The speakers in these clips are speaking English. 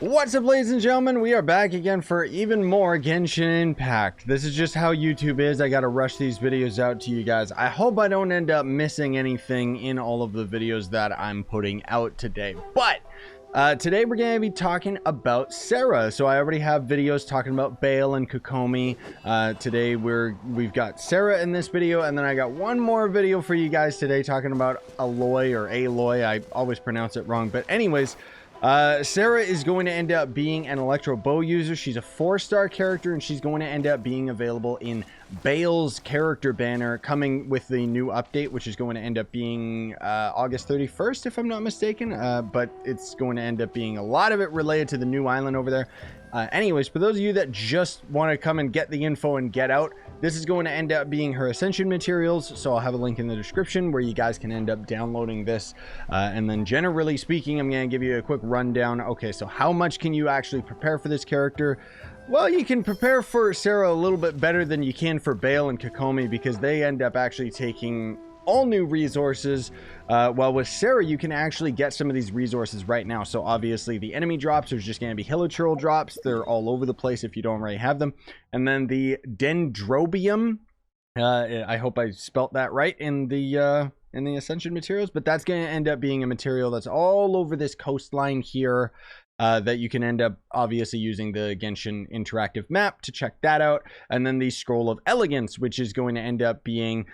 What's up, ladies and gentlemen? We are back again for even more Genshin Impact. This is just how YouTube is. I gotta rush these videos out to you guys. I hope I don't end up missing anything in all of the videos that I'm putting out today. But today we're going to be talking about Sara. So I already have videos talking about Baal and Kokomi. Today we've got Sara in this video, and then I got one more video for you guys today talking about Aloy or Aloy. I always pronounce it wrong, but anyways. Sara is going to end up being an Electro Bow user. She's a 4-star character, and she's going to end up being available in Baal's character banner coming with the new update, which is going to end up being August 31st, if I'm not mistaken. But it's going to end up being a lot of it related to the new island over there. Anyways, for those of you that just want to come and get the info and get out, this is going to end up being her Ascension materials, so I'll have a link in the description where you guys can end up downloading this. And then generally speaking, I'm going to give you a quick rundown. Okay, so how much can you actually prepare for this character? Well, you can prepare for Sara a little bit better than you can for Baal and Kokomi, because they end up actually taking all new resources, while with Sara you can actually get some of these resources right now. So obviously the enemy drops are just going to be hilichurl drops. They're all over the place if you don't already have them. And then the dendrobium, I hope I spelt that right in the Ascension materials, but that's going to end up being a material that's all over this coastline here. That you can end up obviously using the Genshin interactive map to check that out. And then the Scroll of Elegance, which is going to end up being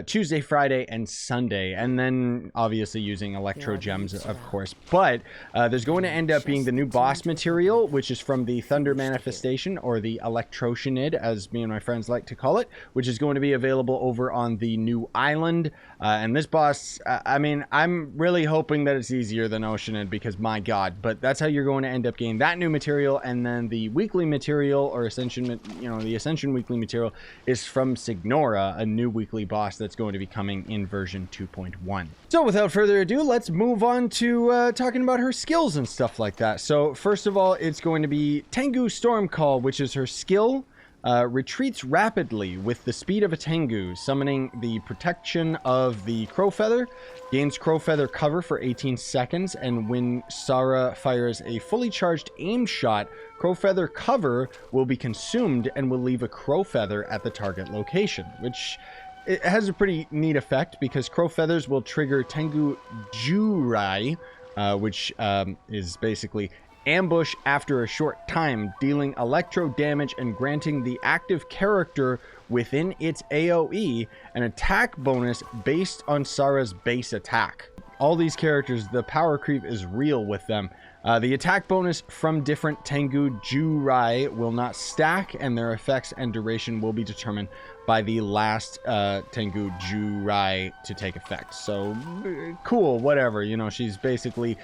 Tuesday, Friday, and Sunday. And then obviously using Electro Gems, of course. But there's going to end up being the new boss material, which is from the Thunder Manifestation, or the Electrotionid, as me and my friends like to call it, which is going to be available over on the new island. And this boss, I mean, I'm really hoping that it's easier than Oceanid, because my god. But that's how you're going to end up getting that new material. And then the weekly material, or Ascension, the Ascension weekly material, is from Signora, a new weekly boss that's going to be coming in version 2.1. So without further ado, let's move on to talking about her skills and stuff like that. So first of all, it's going to be Tengu Storm Call, which is her skill. Retreats rapidly with the speed of a Tengu, summoning the protection of the Crow Feather, gains Crow Feather cover for 18 seconds, and when Sara fires a fully charged aim shot, Crow Feather cover will be consumed and will leave a Crow Feather at the target location, which it has a pretty neat effect because Crow Feathers will trigger Tengu Jurai, which is basically ambush after a short time, dealing electro damage and granting the active character within its AoE an attack bonus based on Sara's base attack. All these characters, the power creep is real with them. The attack bonus from different Tengu Jurai will not stack, and their effects and duration will be determined by the last Tengu Jurai to take effect. So cool, whatever. She's basically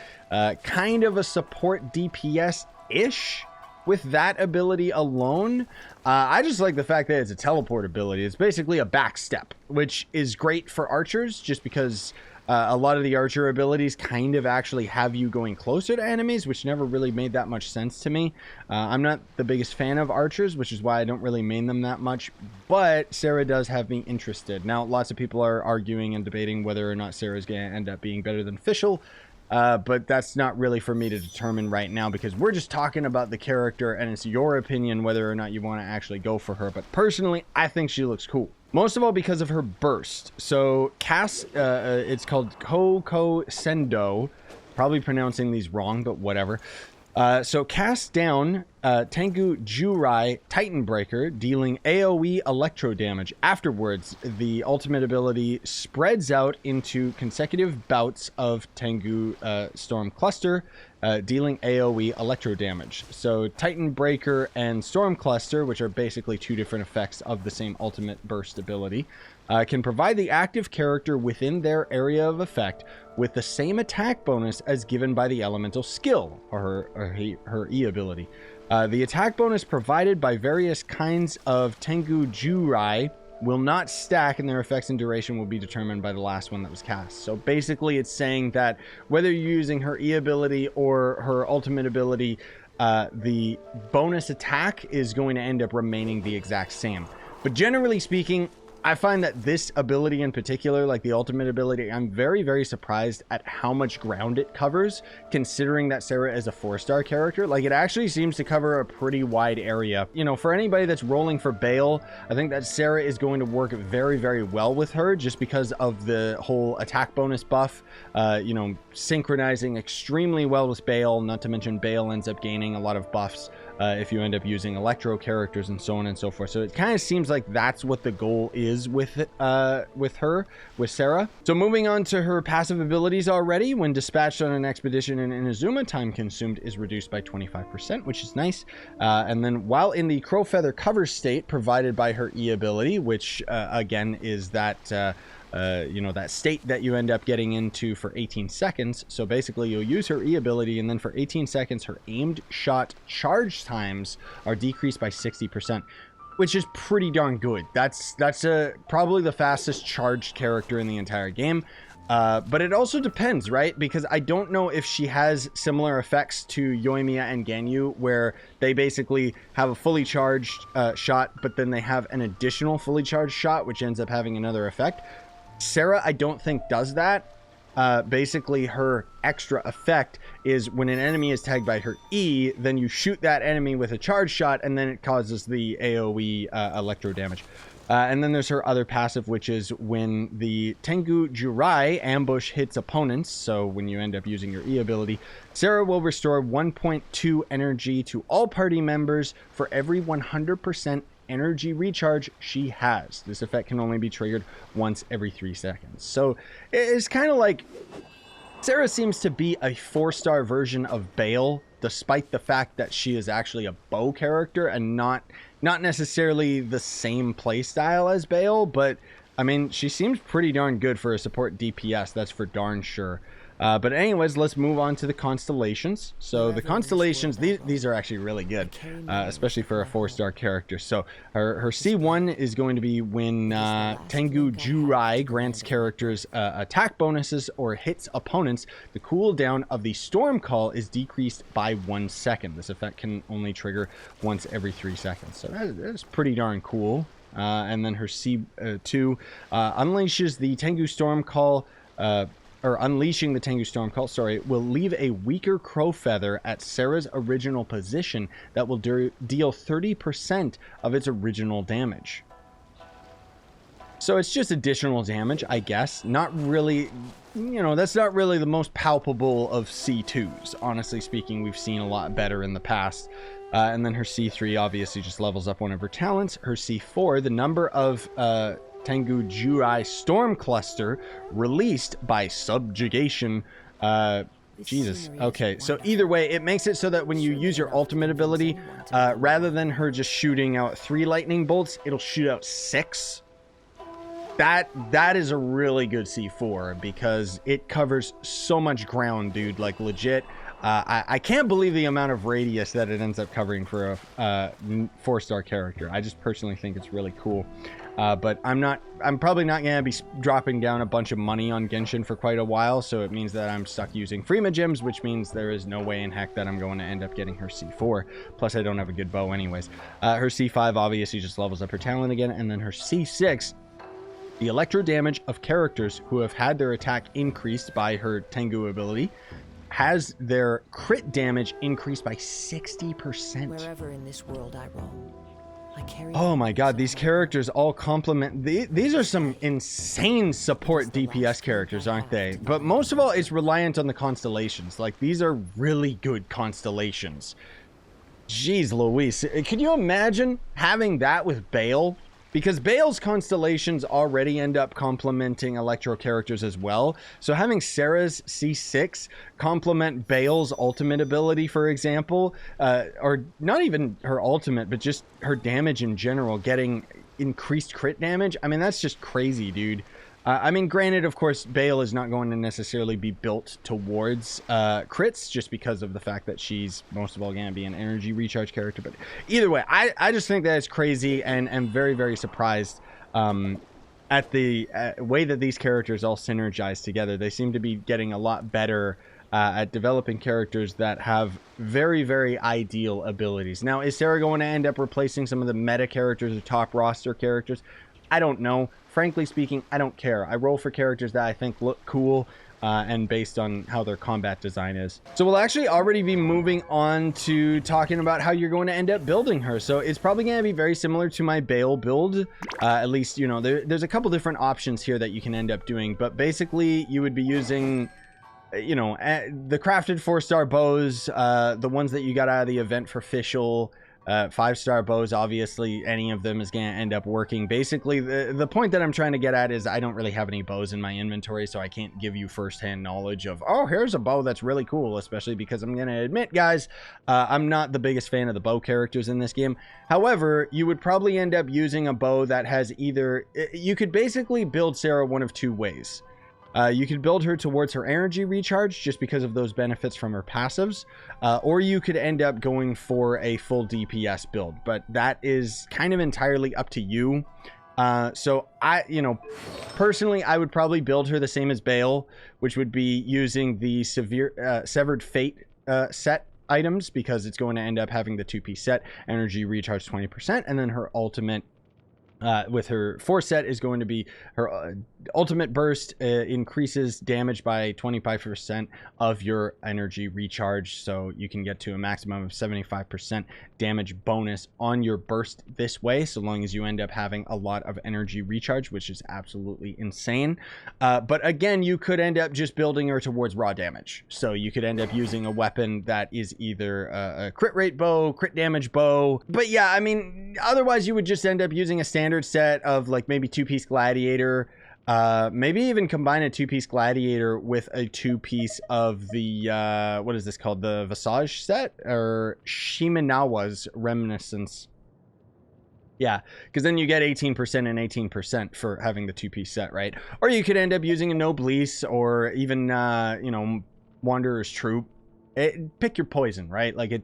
kind of a support DPS-ish with that ability alone. I just like the fact that it's a teleport ability. It's basically a backstep, which is great for archers, just because a lot of the archer abilities kind of actually have you going closer to enemies, which never really made that much sense to me. I'm not the biggest fan of archers, which is why I don't really main them that much, but Sara does have me interested. Now, lots of people are arguing and debating whether or not Sara's going to end up being better than Fischl, but that's not really for me to determine right now, because we're just talking about the character, and it's your opinion whether or not you want to actually go for her. But personally, I think she looks cool. Most of all because of her burst. So Cass, it's called Koko Sendo. Probably pronouncing these wrong, but whatever. So cast down Tengu Jurai Titan Breaker, dealing AoE electro damage. Afterwards, the ultimate ability spreads out into consecutive bouts of Tengu Storm Cluster, dealing AoE electro damage. So Titan Breaker and Storm Cluster, which are basically two different effects of the same ultimate burst ability, can provide the active character within their area of effect with the same attack bonus as given by the elemental skill, or her E ability. The attack bonus provided by various kinds of Tengu Jurai will not stack, and their effects and duration will be determined by the last one that was cast. So basically it's saying that whether you're using her E ability or her ultimate ability, the bonus attack is going to end up remaining the exact same. But generally speaking, I find that this ability in particular, like the ultimate ability, I'm very, very surprised at how much ground it covers, considering that Sara is a 4-star character. Like, it actually seems to cover a pretty wide area. You know, for anybody that's rolling for Baal, I think that Sara is going to work very, very well with her, just because of the whole attack bonus buff, you know, synchronizing extremely well with Baal, not to mention Baal ends up gaining a lot of buffs if you end up using Electro characters and so on and so forth. So it kind of seems like that's what the goal is with Sara. So moving on to her passive abilities already, when dispatched on an expedition in Inazuma, time consumed is reduced by 25%, which is nice. And then while in the Crow Feather cover state provided by her E ability, which again is that you know, that state that you end up getting into for 18 seconds. So basically you'll use her E ability, and then for 18 seconds her aimed shot charge times are decreased by 60%, which is pretty darn good. That's probably the fastest charged character in the entire game. But it also depends, right? Because I don't know if she has similar effects to Yoimiya and Ganyu, where they basically have a fully charged shot, but then they have an additional fully charged shot, which ends up having another effect. Sara, I don't think, does that. Basically, her extra effect is when an enemy is tagged by her E, then you shoot that enemy with a charge shot, and then it causes the AoE electro damage. And then there's her other passive, which is when the Tengu Jurai ambush hits opponents. So when you end up using your E ability, Sara will restore 1.2 energy to all party members for every 100% energy recharge she has. This effect can only be triggered once every 3 seconds. So it's kind of like Sara seems to be a 4-star version of Baal, despite the fact that she is actually a bow character and not necessarily the same playstyle as Baal. But I mean, she seems pretty darn good for a support DPS, that's for darn sure. But anyways, let's move on to the Constellations. So the Constellations, these are actually really good, especially for a 4-star character. So her C1 is going to be when Tengu Jurai grants characters attack bonuses or hits opponents. The cooldown of the Storm Call is decreased by 1 second. This effect can only trigger once every 3 seconds. So that's pretty darn cool. And then her C2 unleashes the Tengu Storm Call, or unleashing the Tengu Storm Call, sorry, will leave a weaker Crow Feather at Sara's original position that will deal 30% of its original damage. So it's just additional damage, I guess. Not really, you know, that's not really the most palpable of C2s. Honestly speaking, we've seen a lot better in the past. And then her C3 obviously just levels up one of her talents. Her C4, the number of Tengu Jurai Storm Cluster released by subjugation. Jesus. Okay, so either way, it makes it so that when you use your ultimate ability, rather than her just shooting out 3 lightning bolts, it'll shoot out 6. That is a really good C4 because it covers so much ground, dude. Like, legit. I can't believe the amount of radius that it ends up covering for a 4-star character. I just personally think it's really cool. But I'm probably not going to be dropping down a bunch of money on Genshin for quite a while, so it means that I'm stuck using Freema gems, which means there is no way in heck that I'm going to end up getting her C4. Plus, I don't have a good bow anyways. Her C5 obviously just levels up her talent again, and then her C6, the electro damage of characters who have had their attack increased by her Tengu ability, has their crit damage increased by 60%. Wherever in this world I roam. Oh my god, these characters all complement. These are some insane support DPS characters, aren't they? But most of all, it's reliant on the constellations. Like, these are really good constellations. Jeez Louise. Could you imagine having that with Baal? Because Baal's constellations already end up complementing Electro characters as well. So having Sara's C6 complement Baal's ultimate ability, for example, or not even her ultimate, but just her damage in general, getting increased crit damage. I mean, that's just crazy, dude. I mean, granted, of course, Baal is not going to necessarily be built towards crits just because of the fact that she's most of all going to be an energy recharge character. But either way, I just think that it's crazy, and am very, very surprised at the way that these characters all synergize together. They seem to be getting a lot better at developing characters that have very, very ideal abilities. Now, is Sara going to end up replacing some of the meta characters or top roster characters? I don't know. Frankly speaking, I don't care. I roll for characters that I think look cool and based on how their combat design is. So we'll actually already be moving on to talking about how you're going to end up building her. So it's probably going to be very similar to my Baal build. At least, you know, there's a couple different options here that you can end up doing. But basically, you would be using, you know, the crafted 4-star bows, the ones that you got out of the event for official. 5-star bows, obviously any of them is going to end up working. Basically, the point that I'm trying to get at is I don't really have any bows in my inventory, so I can't give you firsthand knowledge of, oh, here's a bow that's really cool, especially because I'm going to admit, guys, I'm not the biggest fan of the bow characters in this game. However, you would probably end up using a bow that has either, you could basically build Sara one of two ways. You could build her towards her energy recharge just because of those benefits from her passives, or you could end up going for a full DPS build, but that is kind of entirely up to you. So you know, personally, I would probably build her the same as Baal, which would be using the Severed Fate set items, because it's going to end up having the 2-piece set, energy recharge 20%, and then her ultimate with her 4 set is going to be her ultimate burst increases damage by 25% of your energy recharge, so you can get to a maximum of 75% damage bonus on your burst this way, so long as you end up having a lot of energy recharge, which is absolutely insane. But again, you could end up just building her towards raw damage, so you could end up using a weapon that is either a crit rate bow, crit damage bow. But yeah, I mean, otherwise you would just end up using a standard set of like maybe 2-piece gladiator, maybe even combine a 2-piece gladiator with a 2-piece of the what is this called, the Visage set, or Shimenawa's reminiscence. Yeah, because then you get 18% and 18% for having the 2-piece set, right? Or you could end up using a Noblesse, or even you know, Wanderer's Troop. Pick your poison, right? Like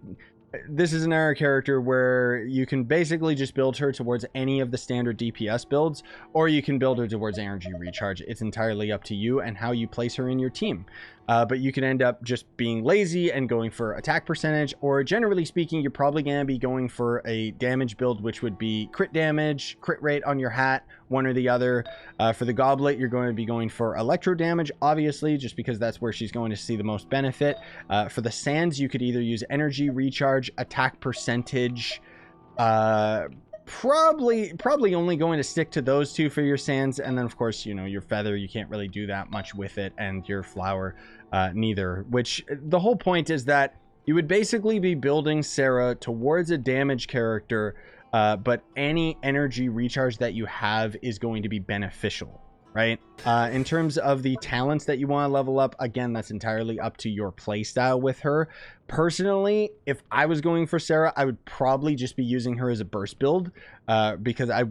this is an era character where you can basically just build her towards any of the standard DPS builds, or you can build her towards energy recharge. It's entirely up to you and how you place her in your team. But you can end up just being lazy and going for attack percentage, or generally speaking, you're probably going to be going for a damage build, which would be crit damage, crit rate on your hat, one or the other. For the goblet, you're going to be going for electro damage, obviously, just because that's where she's going to see the most benefit. For the sands, you could either use energy recharge, attack percentage, probably only going to stick to those two for your sands, and then of course, you know, your feather, you can't really do that much with it, and your flower neither. Which the whole point is that you would basically be building Sara towards a damage character, but any energy recharge that you have is going to be beneficial, right? In terms of the talents that you want to level up, again, that's entirely up to your playstyle with her. Personally, if I was going for Sara, I would probably just be using her as a burst build, because I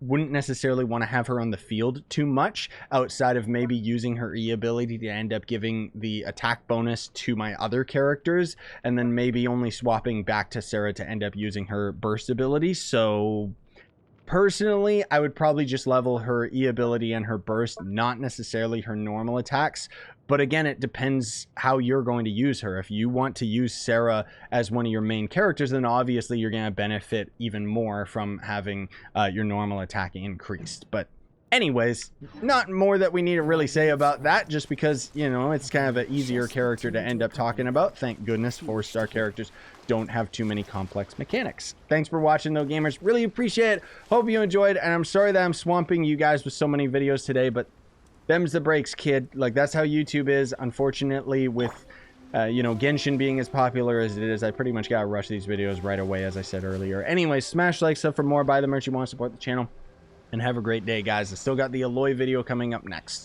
wouldn't necessarily want to have her on the field too much, outside of maybe using her E ability to end up giving the attack bonus to my other characters, and then maybe only swapping back to Sara to end up using her burst ability. So personally, I would probably just level her E ability and her burst, not necessarily her normal attacks. But again, it depends how you're going to use her. If you want to use Sara as one of your main characters, then obviously you're going to benefit even more from having your normal attack increased. But anyways, not more that we need to really say about that, just because, you know, it's kind of an easier character to end up talking about. Thank goodness 4-star characters don't have too many complex mechanics. Thanks for watching, though, gamers. Really appreciate it. Hope you enjoyed, and I'm sorry that I'm swamping you guys with so many videos today, but them's the breaks, kid. Like, that's how YouTube is. Unfortunately, with you know, Genshin being as popular as it is, I pretty much gotta rush these videos right away, as I said earlier. Anyway, smash like, sub for more, buy the merch you want, support the channel, and have a great day, guys. I still got the Aloy video coming up next.